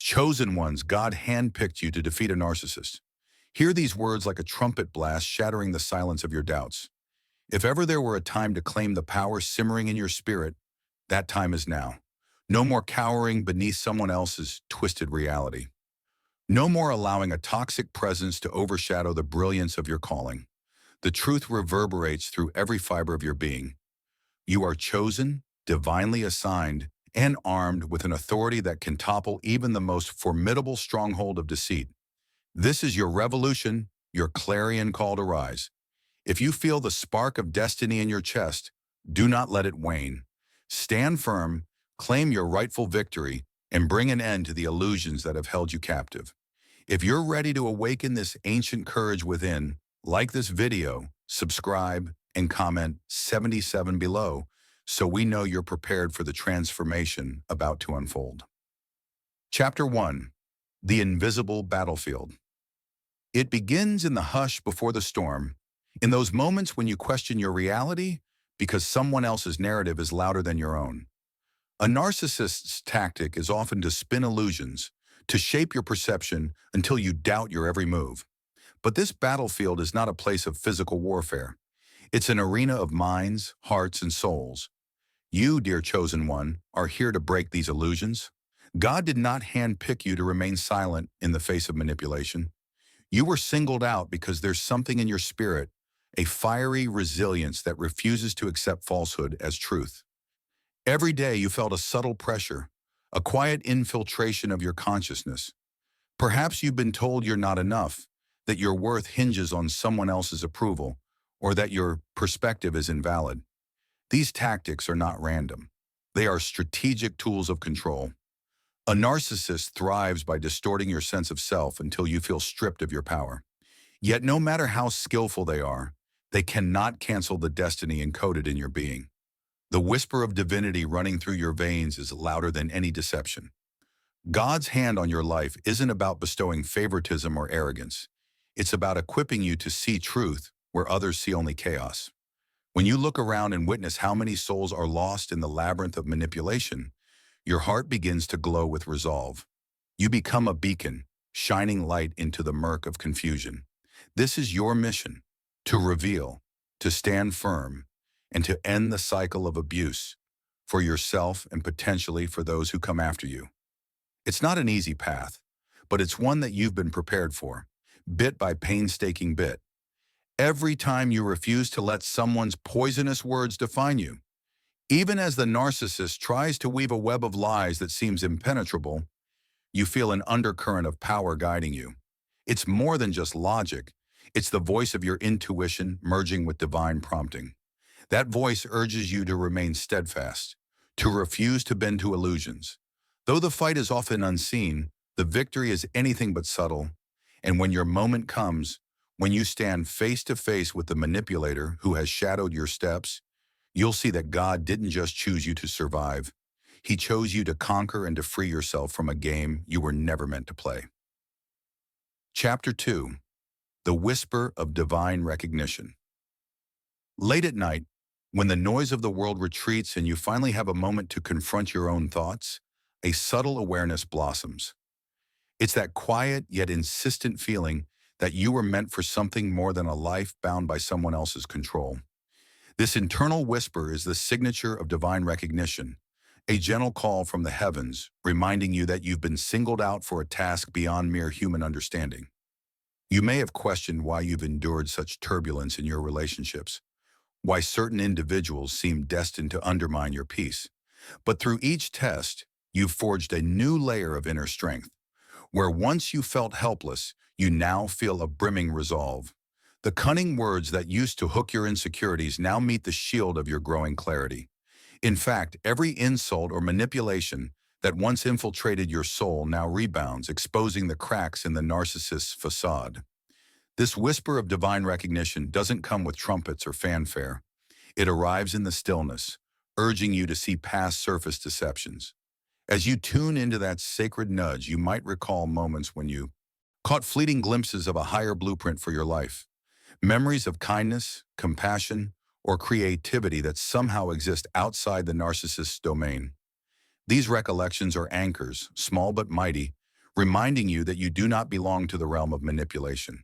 Chosen ones, God handpicked you to defeat a narcissist. Hear these words like a trumpet blast shattering the silence of your doubts. If ever there were a time to claim the power simmering in your spirit, that time is now. No more cowering beneath someone else's twisted reality. No more allowing a toxic presence to overshadow the brilliance of your calling. The truth reverberates through every fiber of your being. You are chosen, divinely assigned, and armed with an authority that can topple even the most formidable stronghold of deceit. This is your revolution, your clarion call to rise. If you feel the spark of destiny in your chest, do not let it wane. Stand firm, claim your rightful victory, and bring an end to the illusions that have held you captive. If you're ready to awaken this ancient courage within, like this video, subscribe, and comment 77 below so we know you're prepared for the transformation about to unfold. Chapter 1. The Invisible Battlefield. It begins in the hush before the storm, in those moments when you question your reality because someone else's narrative is louder than your own. A narcissist's tactic is often to spin illusions, to shape your perception until you doubt your every move. But this battlefield is not a place of physical warfare. It's an arena of minds, hearts, and souls. You, dear chosen one, are here to break these illusions. God did not handpick you to remain silent in the face of manipulation. You were singled out because there's something in your spirit, a fiery resilience that refuses to accept falsehood as truth. Every day you felt a subtle pressure, a quiet infiltration of your consciousness. Perhaps you've been told you're not enough, that your worth hinges on someone else's approval, or that your perspective is invalid. These tactics are not random. They are strategic tools of control. A narcissist thrives by distorting your sense of self until you feel stripped of your power. Yet no matter how skillful they cannot cancel the destiny encoded in your being. The whisper of divinity running through your veins is louder than any deception. God's hand on your life isn't about bestowing favoritism or arrogance. It's about equipping you to see truth where others see only chaos. When you look around and witness how many souls are lost in the labyrinth of manipulation, your heart begins to glow with resolve. You become a beacon, shining light into the murk of confusion. This is your mission, to reveal, to stand firm, and to end the cycle of abuse for yourself and potentially for those who come after you. It's not an easy path, but it's one that you've been prepared for, bit by painstaking bit. Every time you refuse to let someone's poisonous words define you, even as the narcissist tries to weave a web of lies that seems impenetrable, you feel an undercurrent of power guiding you. It's more than just logic. It's the voice of your intuition merging with divine prompting. That voice urges you to remain steadfast, to refuse to bend to illusions. Though the fight is often unseen, the victory is anything but subtle. And when your moment comes, when you stand face to face with the manipulator who has shadowed your steps, you'll see that God didn't just choose you to survive. He chose you to conquer and to free yourself from a game you were never meant to play. Chapter 2. The Whisper of Divine Recognition. Late at night, when the noise of the world retreats and you finally have a moment to confront your own thoughts, a subtle awareness blossoms. It's that quiet yet insistent feeling that you were meant for something more than a life bound by someone else's control. This internal whisper is the signature of divine recognition, a gentle call from the heavens reminding you that you've been singled out for a task beyond mere human understanding. You may have questioned why you've endured such turbulence in your relationships, why certain individuals seem destined to undermine your peace. But through each test, you've forged a new layer of inner strength. Where once you felt helpless, you now feel a brimming resolve. The cunning words that used to hook your insecurities now meet the shield of your growing clarity. In fact, every insult or manipulation that once infiltrated your soul now rebounds, exposing the cracks in the narcissist's facade. This whisper of divine recognition doesn't come with trumpets or fanfare. It arrives in the stillness, urging you to see past surface deceptions. As you tune into that sacred nudge, you might recall moments when you caught fleeting glimpses of a higher blueprint for your life. Memories of kindness, compassion, or creativity that somehow exist outside the narcissist's domain. These recollections are anchors, small but mighty, reminding you that you do not belong to the realm of manipulation.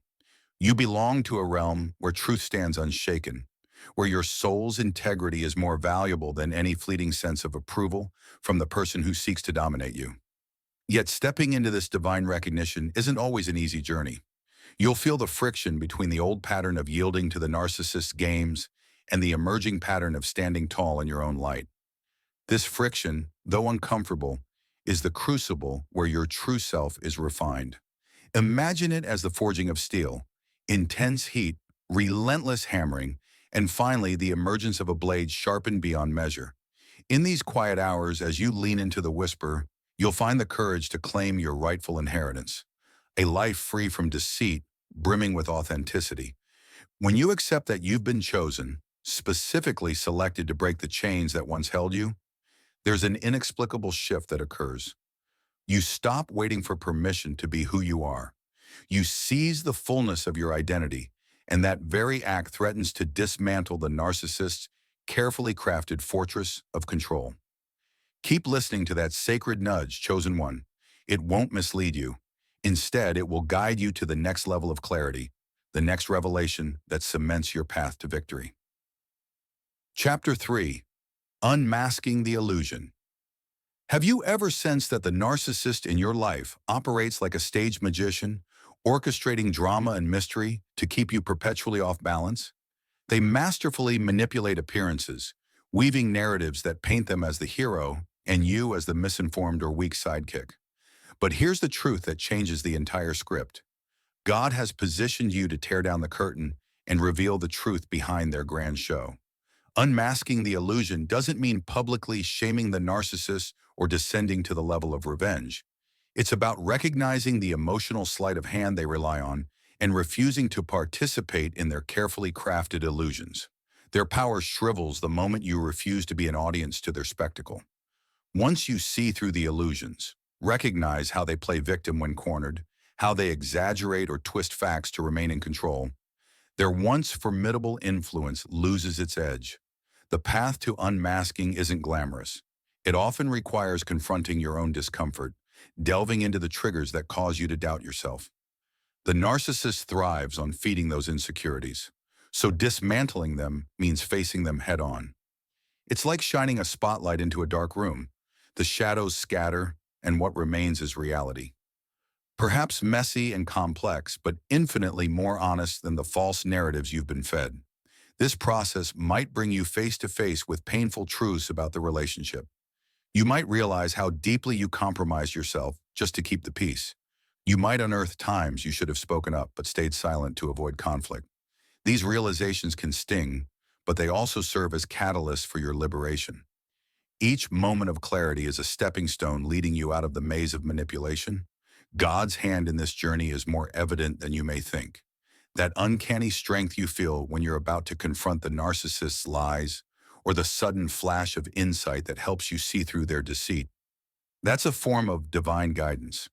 You belong to a realm where truth stands unshaken, where your soul's integrity is more valuable than any fleeting sense of approval from the person who seeks to dominate you. Yet stepping into this divine recognition isn't always an easy journey. You'll feel the friction between the old pattern of yielding to the narcissist's games and the emerging pattern of standing tall in your own light. This friction, though uncomfortable, is the crucible where your true self is refined. Imagine it as the forging of steel: intense heat, relentless hammering, and finally the emergence of a blade sharpened beyond measure. In these quiet hours, as you lean into the whisper, you'll find the courage to claim your rightful inheritance, a life free from deceit, brimming with authenticity. When you accept that you've been chosen, specifically selected to break the chains that once held you, there's an inexplicable shift that occurs. You stop waiting for permission to be who you are. You seize the fullness of your identity, and that very act threatens to dismantle the narcissist's carefully crafted fortress of control. Keep listening to that sacred nudge, chosen one. It won't mislead you. Instead, it will guide you to the next level of clarity, the next revelation that cements your path to victory. Chapter 3. Unmasking the Illusion. Have you ever sensed that the narcissist in your life operates like a stage magician, orchestrating drama and mystery to keep you perpetually off balance? They masterfully manipulate appearances, weaving narratives that paint them as the hero and you as the misinformed or weak sidekick. But here's the truth that changes the entire script. God has positioned you to tear down the curtain and reveal the truth behind their grand show. Unmasking the illusion doesn't mean publicly shaming the narcissist or descending to the level of revenge. It's about recognizing the emotional sleight of hand they rely on and refusing to participate in their carefully crafted illusions. Their power shrivels the moment you refuse to be an audience to their spectacle. Once you see through the illusions, recognize how they play victim when cornered, how they exaggerate or twist facts to remain in control, their once formidable influence loses its edge. The path to unmasking isn't glamorous. It often requires confronting your own discomfort, delving into the triggers that cause you to doubt yourself. The narcissist thrives on feeding those insecurities, so dismantling them means facing them head-on. It's like shining a spotlight into a dark room. The shadows scatter, and what remains is reality. Perhaps messy and complex, but infinitely more honest than the false narratives you've been fed. This process might bring you face to face with painful truths about the relationship. You might realize how deeply you compromised yourself just to keep the peace. You might unearth times you should have spoken up but stayed silent to avoid conflict. These realizations can sting, but they also serve as catalysts for your liberation. Each moment of clarity is a stepping stone leading you out of the maze of manipulation. God's hand in this journey is more evident than you may think. That uncanny strength you feel when you're about to confront the narcissist's lies, or the sudden flash of insight that helps you see through their deceit. That's a form of divine guidance.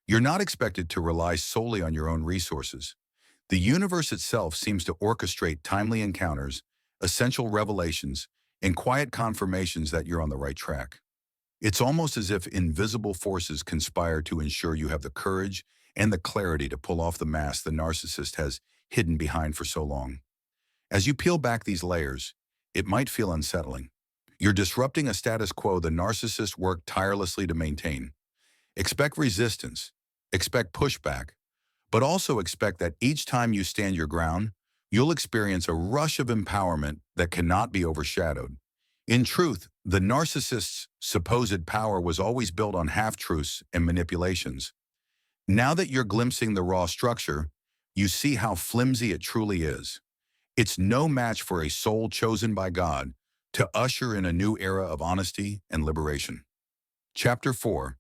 You're not expected to rely solely on your own resources. The universe itself seems to orchestrate timely encounters, essential revelations, and quiet confirmations that you're on the right track. It's almost as if invisible forces conspire to ensure you have the courage and the clarity to pull off the mask the narcissist has hidden behind for so long. As you peel back these layers, it might feel unsettling. You're disrupting a status quo the narcissist worked tirelessly to maintain. Expect resistance, expect pushback, but also expect that each time you stand your ground, you'll experience a rush of empowerment that cannot be overshadowed. In truth, the narcissist's supposed power was always built on half-truths and manipulations. Now that you're glimpsing the raw structure, you see how flimsy it truly is. It's no match for a soul chosen by God to usher in a new era of honesty and liberation. Chapter 4.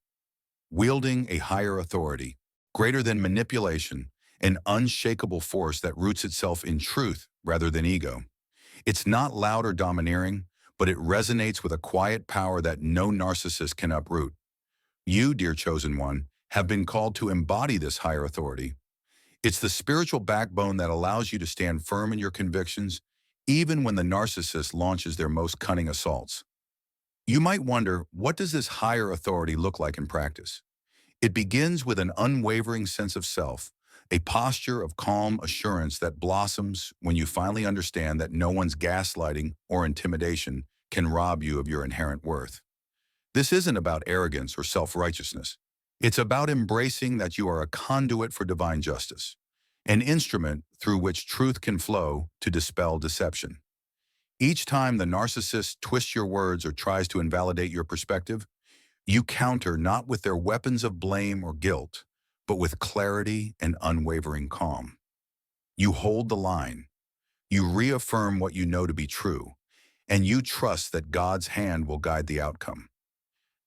Wielding a higher authority, greater than manipulation, an unshakable force that roots itself in truth rather than ego. It's not loud or domineering, but it resonates with a quiet power that no narcissist can uproot. You, dear chosen one, have been called to embody this higher authority. It's the spiritual backbone that allows you to stand firm in your convictions, even when the narcissist launches their most cunning assaults. You might wonder, what does this higher authority look like in practice? It begins with an unwavering sense of self, a posture of calm assurance that blossoms when you finally understand that no one's gaslighting or intimidation can rob you of your inherent worth. This isn't about arrogance or self-righteousness. It's about embracing that you are a conduit for divine justice, an instrument through which truth can flow to dispel deception. Each time the narcissist twists your words or tries to invalidate your perspective, you counter not with their weapons of blame or guilt, but with clarity and unwavering calm. You hold the line. You reaffirm what you know to be true, and you trust that God's hand will guide the outcome.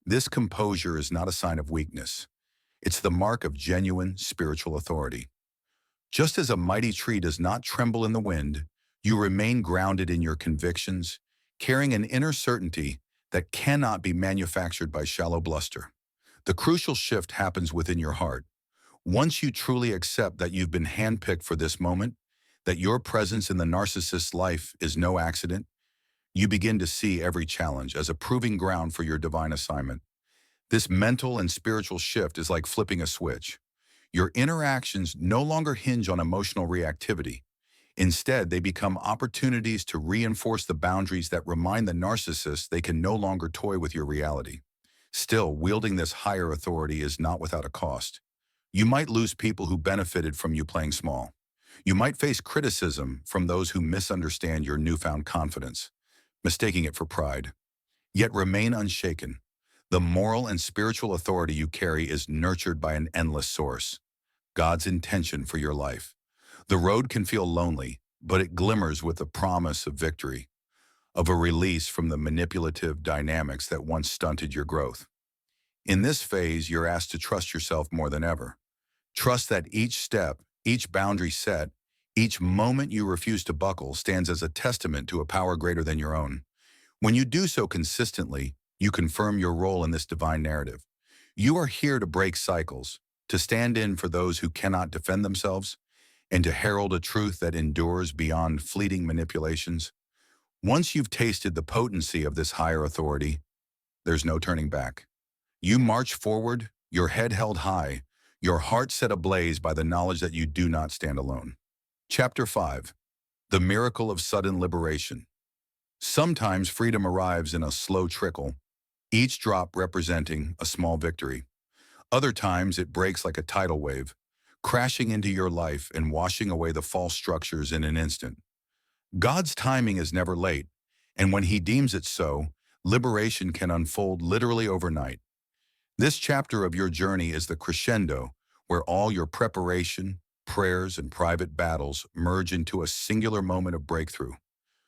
This composure is not a sign of weakness. It's the mark of genuine spiritual authority. Just as a mighty tree does not tremble in the wind, you remain grounded in your convictions, carrying an inner certainty that cannot be manufactured by shallow bluster. The crucial shift happens within your heart. Once you truly accept that you've been handpicked for this moment, that your presence in the narcissist's life is no accident, you begin to see every challenge as a proving ground for your divine assignment. This mental and spiritual shift is like flipping a switch. Your interactions no longer hinge on emotional reactivity. Instead, they become opportunities to reinforce the boundaries that remind the narcissist they can no longer toy with your reality. Still, wielding this higher authority is not without a cost. You might lose people who benefited from you playing small. You might face criticism from those who misunderstand your newfound confidence, mistaking it for pride. Yet remain unshaken. The moral and spiritual authority you carry is nurtured by an endless source, God's intention for your life. The road can feel lonely, but it glimmers with the promise of victory, of a release from the manipulative dynamics that once stunted your growth. In this phase, you're asked to trust yourself more than ever. Trust that each step, each boundary set, each moment you refuse to buckle stands as a testament to a power greater than your own. When you do so consistently, you confirm your role in this divine narrative. You are here to break cycles, to stand in for those who cannot defend themselves, and to herald a truth that endures beyond fleeting manipulations. Once you've tasted the potency of this higher authority, there's no turning back. You march forward, your head held high, your heart set ablaze by the knowledge that you do not stand alone. Chapter 5. The Miracle of Sudden Liberation. Sometimes freedom arrives in a slow trickle, each drop representing a small victory. Other times it breaks like a tidal wave, crashing into your life and washing away the false structures in an instant. God's timing is never late, and when He deems it so, liberation can unfold literally overnight. This chapter of your journey is the crescendo where all your preparation, prayers, and private battles merge into a singular moment of breakthrough.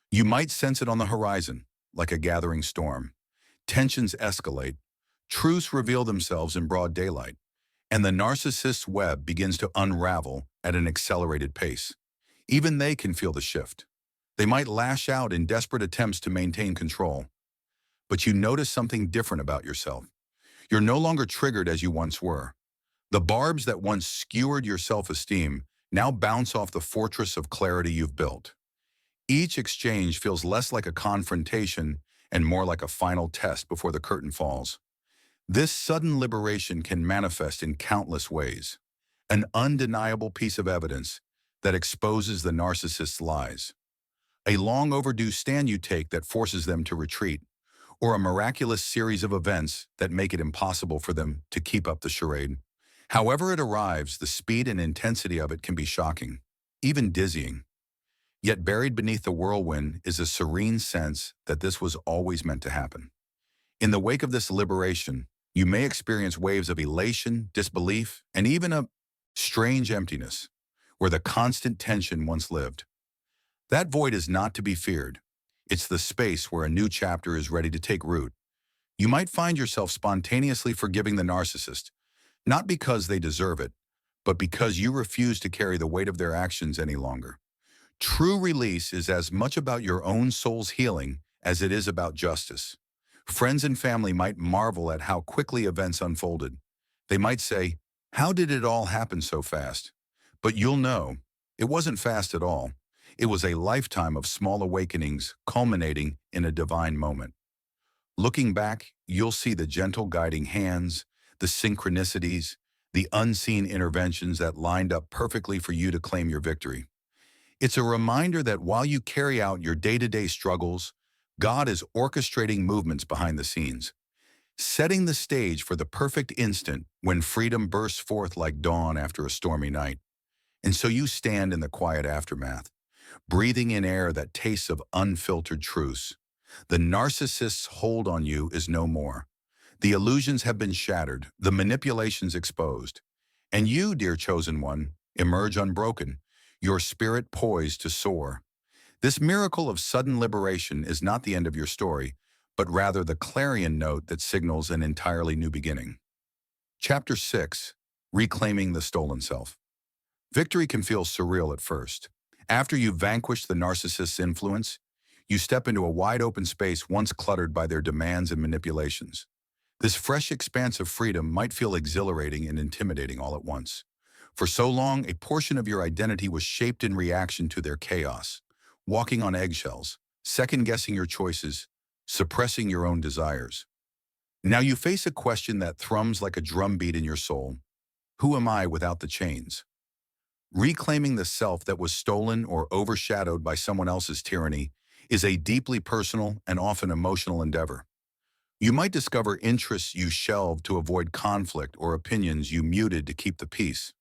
You might sense it on the horizon, like a gathering storm. Tensions escalate, truths reveal themselves in broad daylight, and the narcissist's web begins to unravel at an accelerated pace. Even they can feel the shift. They might lash out in desperate attempts to maintain control. But you notice something different about yourself. You're no longer triggered as you once were. The barbs that once skewered your self-esteem now bounce off the fortress of clarity you've built. Each exchange feels less like a confrontation and more like a final test before the curtain falls. This sudden liberation can manifest in countless ways. An undeniable piece of evidence that exposes the narcissist's lies. A long overdue stand you take that forces them to retreat, or a miraculous series of events that make it impossible for them to keep up the charade. However it arrives, the speed and intensity of it can be shocking, even dizzying. Yet buried beneath the whirlwind is a serene sense that this was always meant to happen. In the wake of this liberation, you may experience waves of elation, disbelief, and even a strange emptiness, where the constant tension once lived. That void is not to be feared. It's the space where a new chapter is ready to take root. You might find yourself spontaneously forgiving the narcissist, not because they deserve it, but because you refuse to carry the weight of their actions any longer. True release is as much about your own soul's healing as it is about justice. Friends and family might marvel at how quickly events unfolded. They might say, "How did it all happen so fast?" But you'll know, it wasn't fast at all. It was a lifetime of small awakenings culminating in a divine moment. Looking back, you'll see the gentle guiding hands, the synchronicities, the unseen interventions that lined up perfectly for you to claim your victory. It's a reminder that while you carry out your day-to-day struggles, God is orchestrating movements behind the scenes, setting the stage for the perfect instant when freedom bursts forth like dawn after a stormy night. And so you stand in the quiet aftermath, breathing in air that tastes of unfiltered truths. The narcissist's hold on you is no more. The illusions have been shattered, the manipulations exposed. And you, dear chosen one, emerge unbroken, your spirit poised to soar. This miracle of sudden liberation is not the end of your story, but rather the clarion note that signals an entirely new beginning. Chapter 6. Reclaiming the Stolen Self. Victory can feel surreal at first. After you've vanquished the narcissist's influence, you step into a wide-open space once cluttered by their demands and manipulations. This fresh expanse of freedom might feel exhilarating and intimidating all at once. For so long, a portion of your identity was shaped in reaction to their chaos, walking on eggshells, second-guessing your choices, suppressing your own desires. Now you face a question that thrums like a drumbeat in your soul. Who am I without the chains? Reclaiming the self that was stolen or overshadowed by someone else's tyranny is a deeply personal and often emotional endeavor. You might discover interests you shelved to avoid conflict or opinions you muted to keep the peace.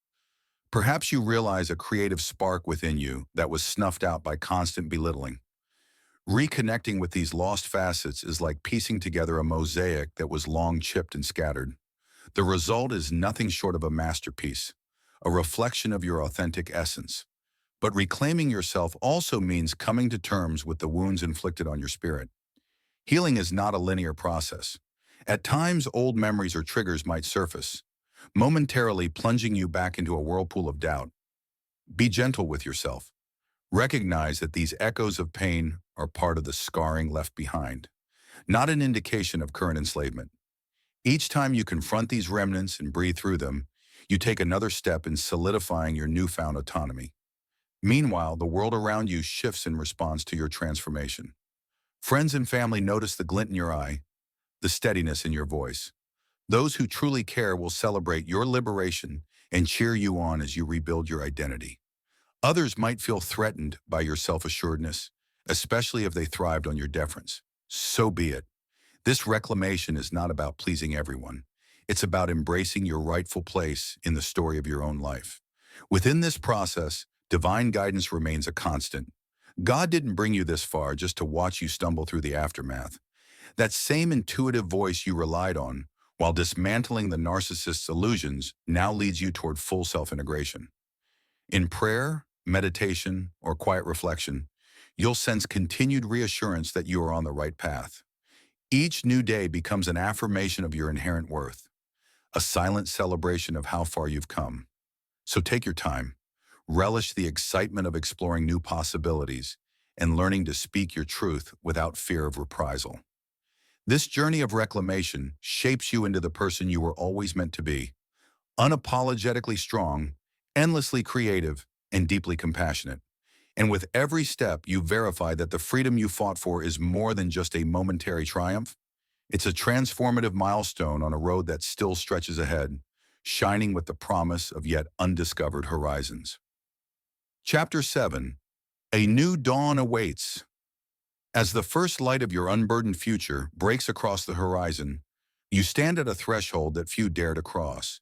Perhaps you realize a creative spark within you that was snuffed out by constant belittling. Reconnecting with these lost facets is like piecing together a mosaic that was long chipped and scattered. The result is nothing short of a masterpiece, a reflection of your authentic essence. But reclaiming yourself also means coming to terms with the wounds inflicted on your spirit. Healing is not a linear process. At times, old memories or triggers might surface, momentarily plunging you back into a whirlpool of doubt. Be gentle with yourself. Recognize that these echoes of pain are part of the scarring left behind, not an indication of current enslavement. Each time you confront these remnants and breathe through them, you take another step in solidifying your newfound autonomy. Meanwhile, the world around you shifts in response to your transformation. Friends and family notice the glint in your eye, the steadiness in your voice. Those who truly care will celebrate your liberation and cheer you on as you rebuild your identity. Others might feel threatened by your self-assuredness, especially if they thrived on your deference. So be it. This reclamation is not about pleasing everyone. It's about embracing your rightful place in the story of your own life. Within this process, divine guidance remains a constant. God didn't bring you this far just to watch you stumble through the aftermath. That same intuitive voice you relied on while dismantling the narcissist's illusions now leads you toward full self-integration. In prayer, meditation, or quiet reflection, you'll sense continued reassurance that you are on the right path. Each new day becomes an affirmation of your inherent worth, a silent celebration of how far you've come. So take your time, relish the excitement of exploring new possibilities and learning to speak your truth without fear of reprisal. This journey of reclamation shapes you into the person you were always meant to be, unapologetically strong, endlessly creative, and deeply compassionate. And with every step, you verify that the freedom you fought for is more than just a momentary triumph. It's a transformative milestone on a road that still stretches ahead, shining with the promise of yet undiscovered horizons. Chapter 7. A New Dawn Awaits. As the first light of your unburdened future breaks across the horizon, you stand at a threshold that few dare to cross.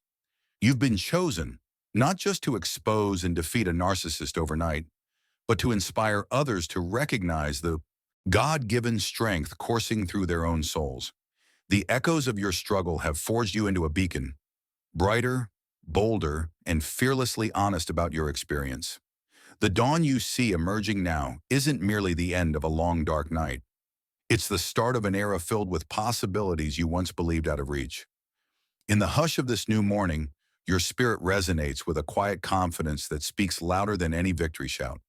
You've been chosen, not just to expose and defeat a narcissist overnight, but to inspire others to recognize the God-given strength coursing through their own souls. The echoes of your struggle have forged you into a beacon, brighter, bolder, and fearlessly honest about your experience. The dawn you see emerging now isn't merely the end of a long, dark night. It's the start of an era filled with possibilities you once believed out of reach. In the hush of this new morning, your spirit resonates with a quiet confidence that speaks louder than any victory shout.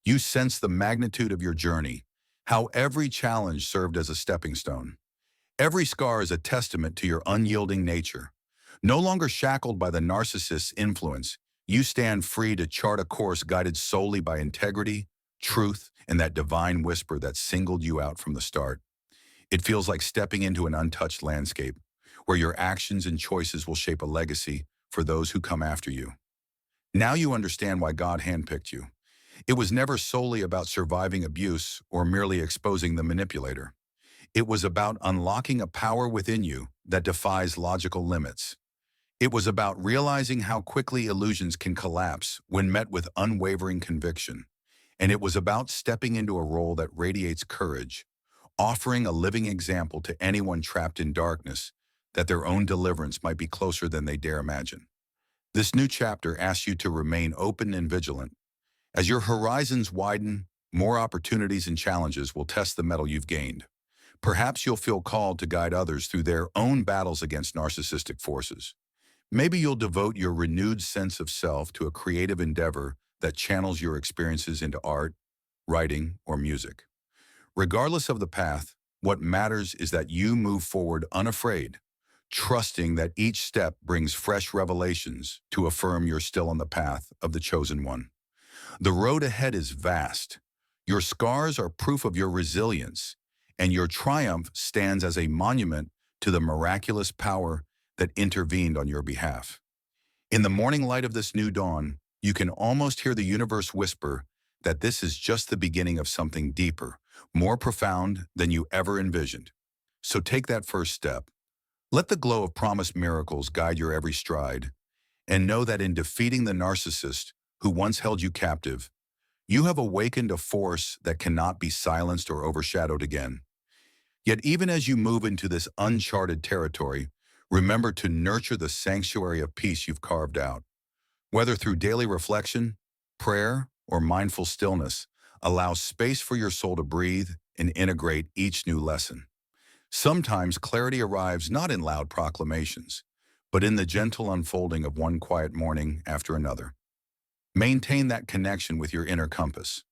You sense the magnitude of your journey, how every challenge served as a stepping stone. Every scar is a testament to your unyielding nature. No longer shackled by the narcissist's influence, you stand free to chart a course guided solely by integrity, truth, and that divine whisper that singled you out from the start. It feels like stepping into an untouched landscape, where your actions and choices will shape a legacy for those who come after you. Now you understand why God handpicked you. It was never solely about surviving abuse or merely exposing the manipulator. It was about unlocking a power within you that defies logical limits. It was about realizing how quickly illusions can collapse when met with unwavering conviction. And it was about stepping into a role that radiates courage, offering a living example to anyone trapped in darkness that their own deliverance might be closer than they dare imagine. This new chapter asks you to remain open and vigilant. As your horizons widen, more opportunities and challenges will test the mettle you've gained. Perhaps you'll feel called to guide others through their own battles against narcissistic forces. Maybe you'll devote your renewed sense of self to a creative endeavor that channels your experiences into art, writing, or music. Regardless of the path, what matters is that you move forward unafraid, trusting that each step brings fresh revelations to affirm you're still on the path of the chosen one. The road ahead is vast. Your scars are proof of your resilience, and your triumph stands as a monument to the miraculous power that intervened on your behalf. In the morning light of this new dawn, you can almost hear the universe whisper that this is just the beginning of something deeper, more profound than you ever envisioned. So take that first step. Let the glow of promised miracles guide your every stride, and know that in defeating the narcissist who once held you captive, you have awakened a force that cannot be silenced or overshadowed again. Yet even as you move into this uncharted territory, remember to nurture the sanctuary of peace you've carved out. Whether through daily reflection, prayer, or mindful stillness, allow space for your soul to breathe and integrate each new lesson. Sometimes clarity arrives not in loud proclamations, but in the gentle unfolding of one quiet morning after another. Maintain that connection with your inner compass,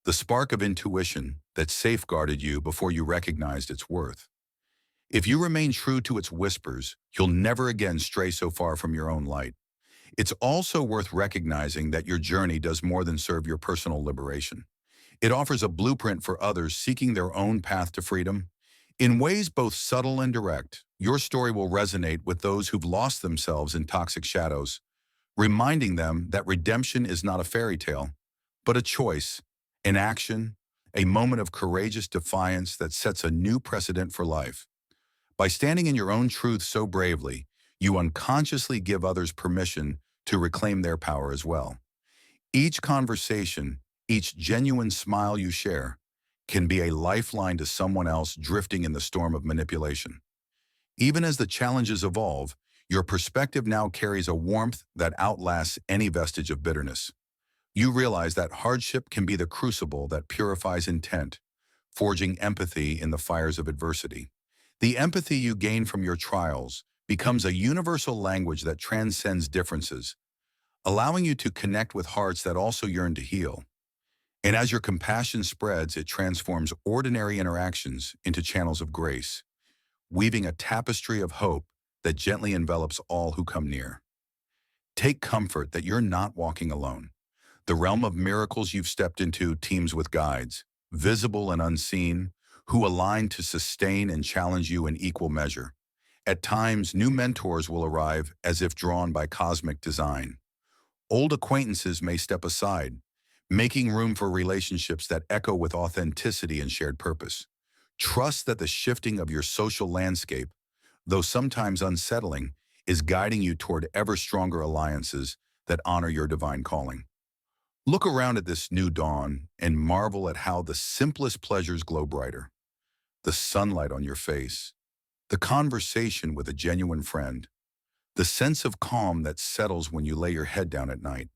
the spark of intuition that safeguarded you before you recognized its worth. If you remain true to its whispers, you'll never again stray so far from your own light. It's also worth recognizing that your journey does more than serve your personal liberation. It offers a blueprint for others seeking their own path to freedom. In ways both subtle and direct, your story will resonate with those who've lost themselves in toxic shadows, reminding them that redemption is not a fairy tale, but a choice, an action, a moment of courageous defiance that sets a new precedent for life. By standing in your own truth so bravely, you unconsciously give others permission to reclaim their power as well. Each conversation, each genuine smile you share, can be a lifeline to someone else drifting in the storm of manipulation. Even as the challenges evolve, your perspective now carries a warmth that outlasts any vestige of bitterness. You realize that hardship can be the crucible that purifies intent, forging empathy in the fires of adversity. The empathy you gain from your trials becomes a universal language that transcends differences, allowing you to connect with hearts that also yearn to heal. And as your compassion spreads, it transforms ordinary interactions into channels of grace, weaving a tapestry of hope that gently envelops all who come near. Take comfort that you're not walking alone. The realm of miracles you've stepped into teems with guides, visible and unseen, who align to sustain and challenge you in equal measure. At times, new mentors will arrive as if drawn by cosmic design. Old acquaintances may step aside, making room for relationships that echo with authenticity and shared purpose. Trust that the shifting of your social landscape, though sometimes unsettling, is guiding you toward ever stronger alliances that honor your divine calling. Look around at this new dawn and marvel at how the simplest pleasures glow brighter. The sunlight on your face, the conversation with a genuine friend, the sense of calm that settles when you lay your head down at night.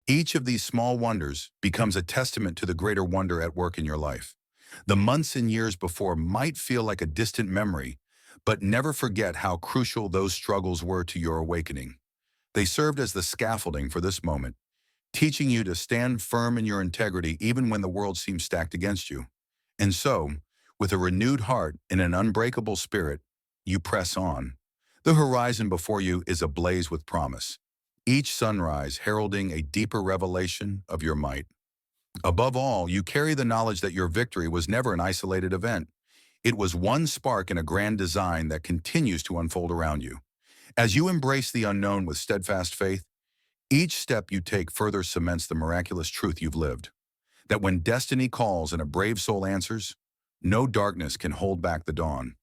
Each of these small wonders becomes a testament to the greater wonder at work in your life. The months and years before might feel like a distant memory, but never forget how crucial those struggles were to your awakening. They served as the scaffolding for this moment, teaching you to stand firm in your integrity even when the world seems stacked against you. And so, with a renewed heart and an unbreakable spirit, you press on. The horizon before you is ablaze with promise, each sunrise heralding a deeper revelation of your might. Above all, you carry the knowledge that your victory was never an isolated event. It was one spark in a grand design that continues to unfold around you. As you embrace the unknown with steadfast faith, each step you take further cements the miraculous truth you've lived. That when destiny calls and a brave soul answers, no darkness can hold back the dawn.